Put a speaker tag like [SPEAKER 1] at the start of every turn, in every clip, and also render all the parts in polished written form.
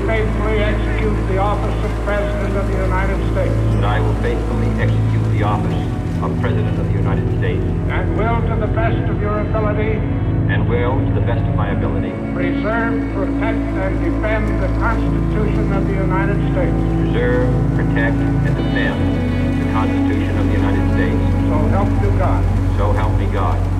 [SPEAKER 1] faithfully execute the office of President of the United States.
[SPEAKER 2] That I will faithfully execute the office of President of the United States.
[SPEAKER 1] And will, to the best of your ability,
[SPEAKER 2] And will, to the best of my ability,
[SPEAKER 1] preserve, protect, and defend the Constitution of the United States.
[SPEAKER 2] preserve, protect, and defend the Constitution of the United States.
[SPEAKER 1] So help you God.
[SPEAKER 2] So help me God.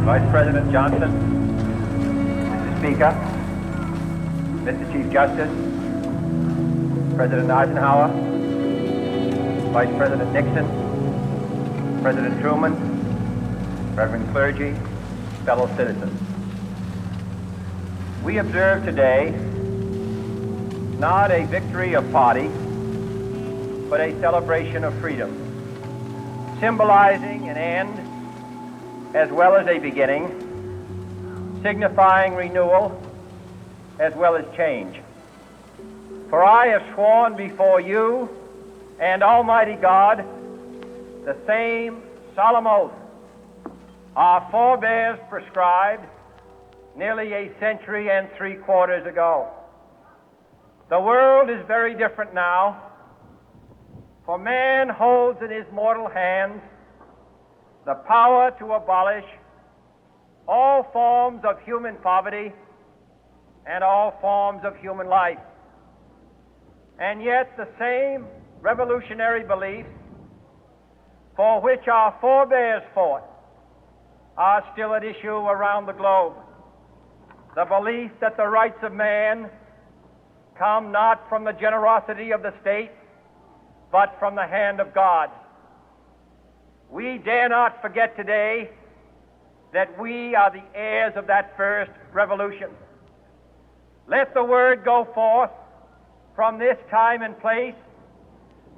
[SPEAKER 3] Vice President Johnson, Mr. Speaker, Mr. Chief Justice, President Eisenhower, Vice President Nixon, President Truman, Reverend clergy, fellow citizens. We observe today not a victory of party, but a celebration of freedom, symbolizing an end as well as a beginning, signifying renewal as well as change. For I have sworn before you and Almighty God the same solemn oath our forebears prescribed nearly a century and 3/4 ago. The world is very different now, for man holds in his mortal hands the power to abolish all forms of human poverty and all forms of human life. And yet the same revolutionary beliefs for which our forebears fought are still at issue around the globe. The belief that the rights of man come not from the generosity of the state, but from the hand of God. We dare not forget today that we are the heirs of that first revolution. Let the word go forth from this time and place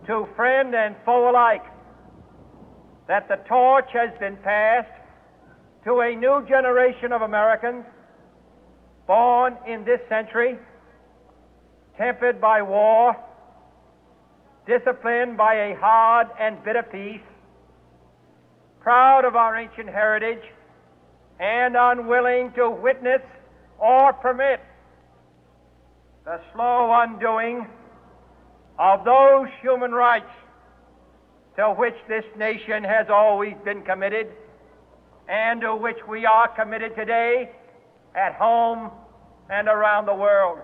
[SPEAKER 3] to friend and foe alike that the torch has been passed to a new generation of Americans born in this century, tempered by war, disciplined by a hard and bitter peace, proud of our ancient heritage, and unwilling to witness or permit the slow undoing of those human rights to which this nation has always been committed and to which we are committed today at home and around the world.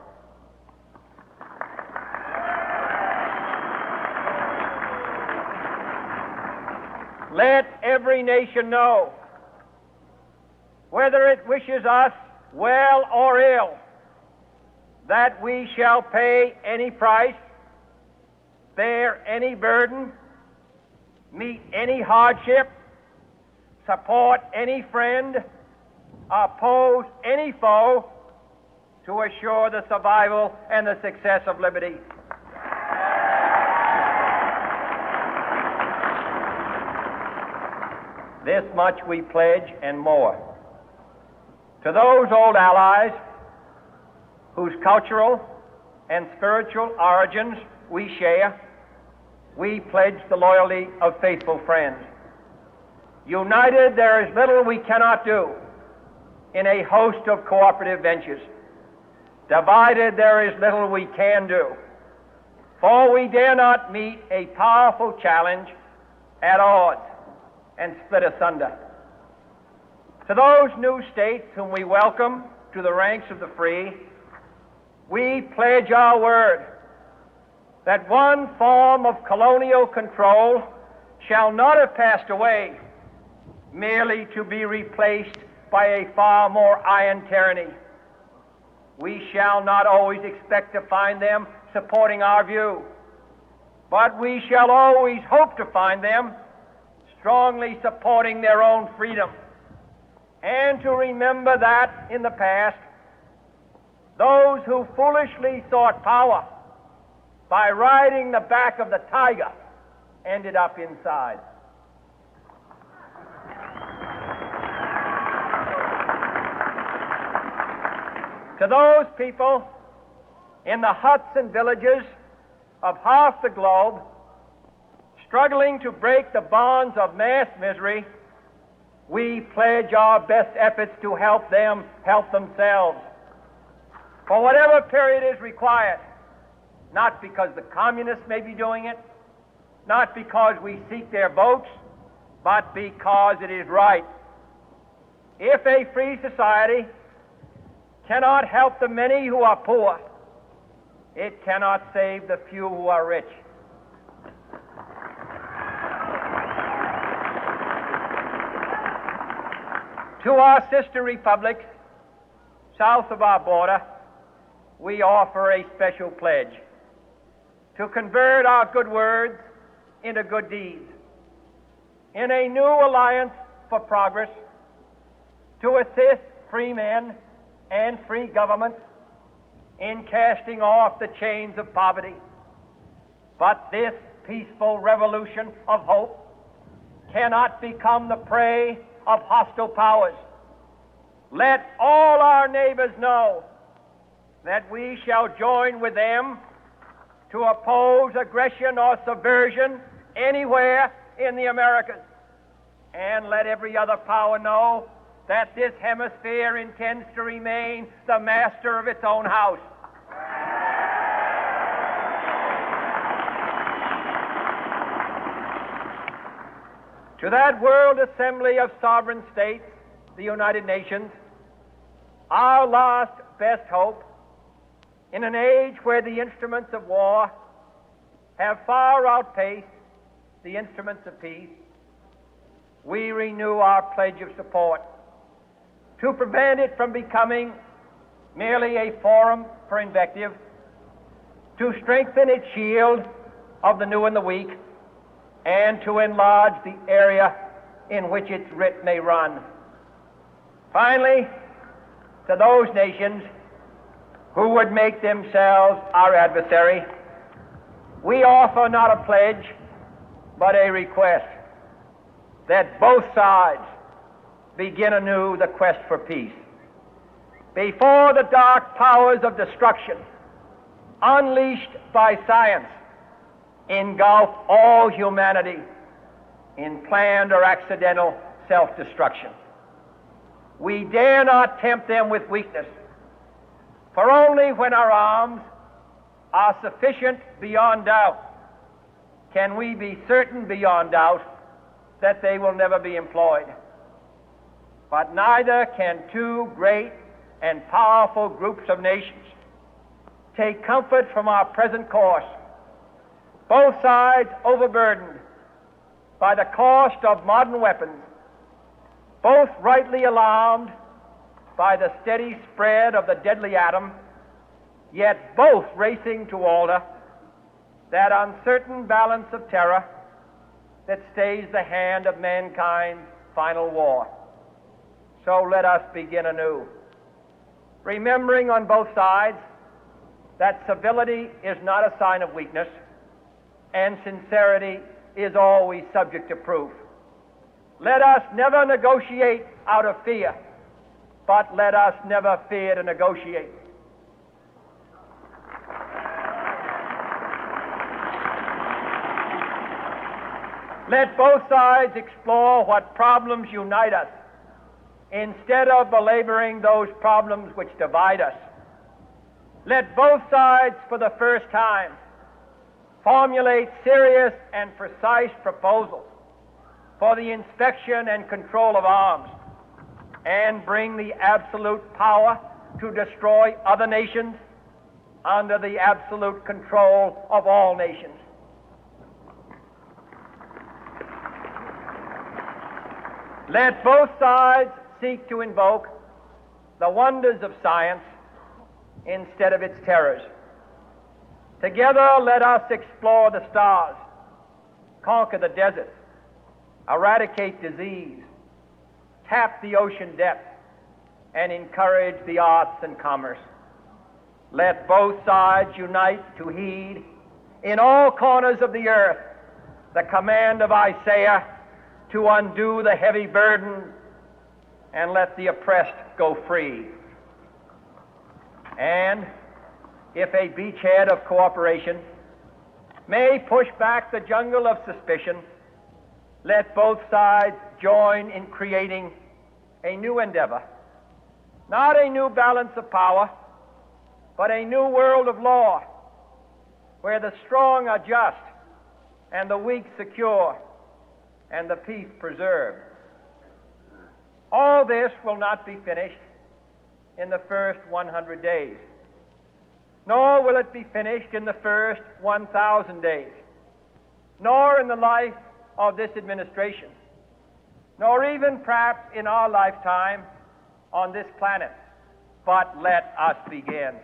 [SPEAKER 3] Let every nation know, whether it wishes us well or ill, that we shall pay any price, bear any burden, meet any hardship, support any friend, oppose any foe to assure the survival and the success of liberty. This much we pledge and more. To those old allies whose cultural and spiritual origins we share, we pledge the loyalty of faithful friends. United, there is little we cannot do in a host of cooperative ventures. Divided, there is little we can do, for we dare not meet a powerful challenge at odds and split asunder. To those new states whom we welcome to the ranks of the free, we pledge our word that one form of colonial control shall not have passed away merely to be replaced by a far more iron tyranny. We shall not always expect to find them supporting our view, but we shall always hope to find them strongly supporting their own freedom, and to remember that in the past, those who foolishly sought power by riding the back of the tiger ended up inside. To those people in the huts and villages of half the globe struggling to break the bonds of mass misery, we pledge our best efforts to help them help themselves for whatever period is required, not because the communists may be doing it, not because we seek their votes, but because it is right. If a free society cannot help the many who are poor, it cannot save the few who are rich. To our sister republics south of our border, we offer a special pledge to convert our good words into good deeds, in a new alliance for progress, to assist free men and free governments in casting off the chains of poverty. But this peaceful revolution of hope cannot become the prey of hostile powers. Let all our neighbors know that we shall join with them to oppose aggression or subversion anywhere in the Americas. And let every other power know that this hemisphere intends to remain the master of its own house. To that World Assembly of Sovereign States, the United Nations, our last best hope, in an age where the instruments of war have far outpaced the instruments of peace, we renew our pledge of support to prevent it from becoming merely a forum for invective, to strengthen its shield of the new and the weak, and to enlarge the area in which its writ may run. Finally, to those nations who would make themselves our adversary, we offer not a pledge, but a request that both sides begin anew the quest for peace. Before the dark powers of destruction, unleashed by science, engulf all humanity in planned or accidental self-destruction, we dare not tempt them with weakness, for only when our arms are sufficient beyond doubt can we be certain beyond doubt that they will never be employed. But neither can two great and powerful groups of nations take comfort from our present course, both sides overburdened by the cost of modern weapons, both rightly alarmed by the steady spread of the deadly atom, yet both racing to alter that uncertain balance of terror that stays the hand of mankind's final war. So let us begin anew, remembering on both sides that civility is not a sign of weakness, and sincerity is always subject to proof. Let us never negotiate out of fear, but let us never fear to negotiate. Let both sides explore what problems unite us, instead of belaboring those problems which divide us. Let both sides, for the first time, formulate serious and precise proposals for the inspection and control of arms, and bring the absolute power to destroy other nations under the absolute control of all nations. Let both sides seek to invoke the wonders of science instead of its terrors. Together, let us explore the stars, conquer the deserts, eradicate disease, tap the ocean depths, and encourage the arts and commerce. let both sides unite to heed in all corners of the earth the command of Isaiah to undo the heavy burden and let the oppressed go free. And if a beachhead of cooperation may push back the jungle of suspicion, let both sides join in creating a new endeavor, not a new balance of power, but a new world of law, where the strong are just and the weak secure and the peace preserved. All this will not be finished in the first 100 days, nor will it be finished in the first 1,000 days, nor in the life of this administration, nor even perhaps in our lifetime on this planet. But let us begin.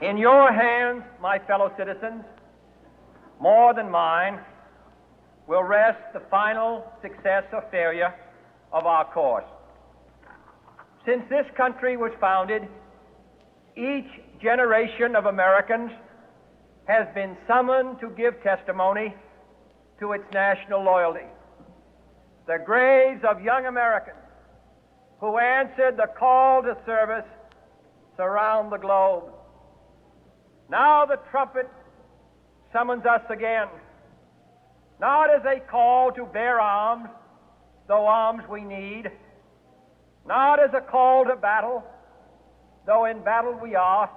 [SPEAKER 3] In your hands, my fellow citizens, more than mine, will rest the final success or failure of our course. Since this country was founded, each generation of Americans has been summoned to give testimony to its national loyalty. The graves of young Americans who answered the call to service surround the globe. Now the trumpet summons us again, not as a call to bear arms, though arms we need, not as a call to battle, though in battle we are,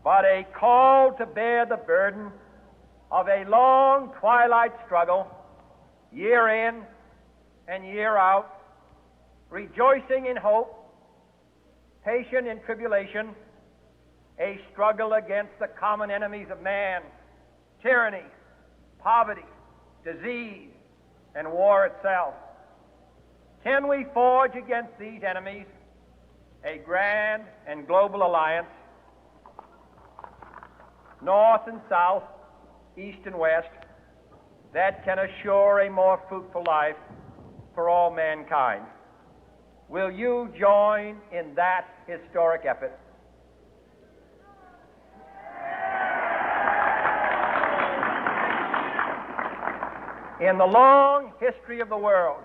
[SPEAKER 3] but a call to bear the burden of a long twilight struggle, year in and year out, rejoicing in hope, patient in tribulation, a struggle against the common enemies of man, tyranny, poverty, disease, and war itself. Can we forge against these enemies a grand and global alliance, north and south, east and west, that can assure a more fruitful life for all mankind? Will you join in that historic effort? In the long history of the world,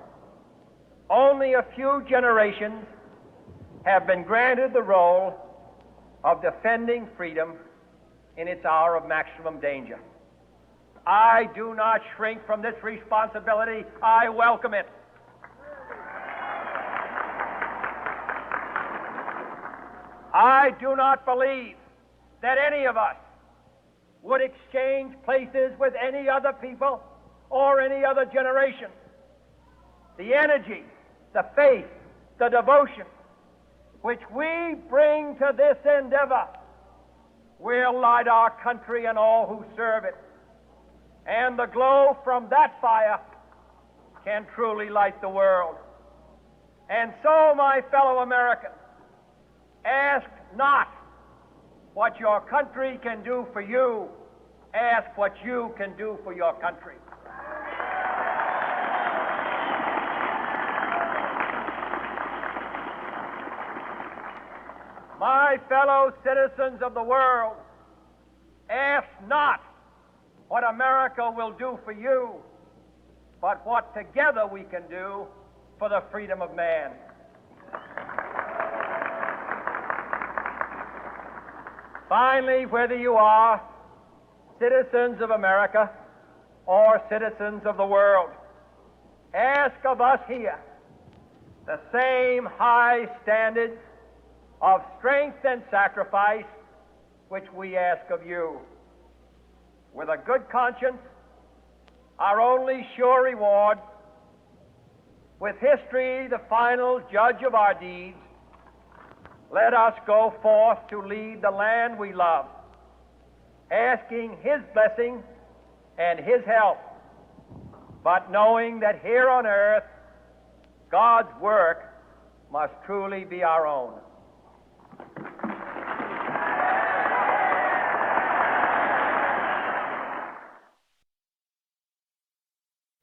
[SPEAKER 3] only a few generations have been granted the role of defending freedom in its hour of maximum danger. I do not shrink from this responsibility. I welcome it. I do not believe that any of us would exchange places with any other people or any other generation. The energy, the faith, the devotion which we bring to this endeavor will light our country and all who serve it. And the glow from that fire can truly light the world. And so, my fellow Americans, ask not what your country can do for you. Ask what you can do for your country. My fellow citizens of the world, ask not what America will do for you, but what together we can do for the freedom of man. Finally, whether you are citizens of America or citizens of the world, ask of us here the same high standards of strength and sacrifice which we ask of you. With a good conscience, our only sure reward, with history the final judge of our deeds, let us go forth to lead the land we love, asking His blessing and His help, but knowing that here on earth God's work must truly be our own.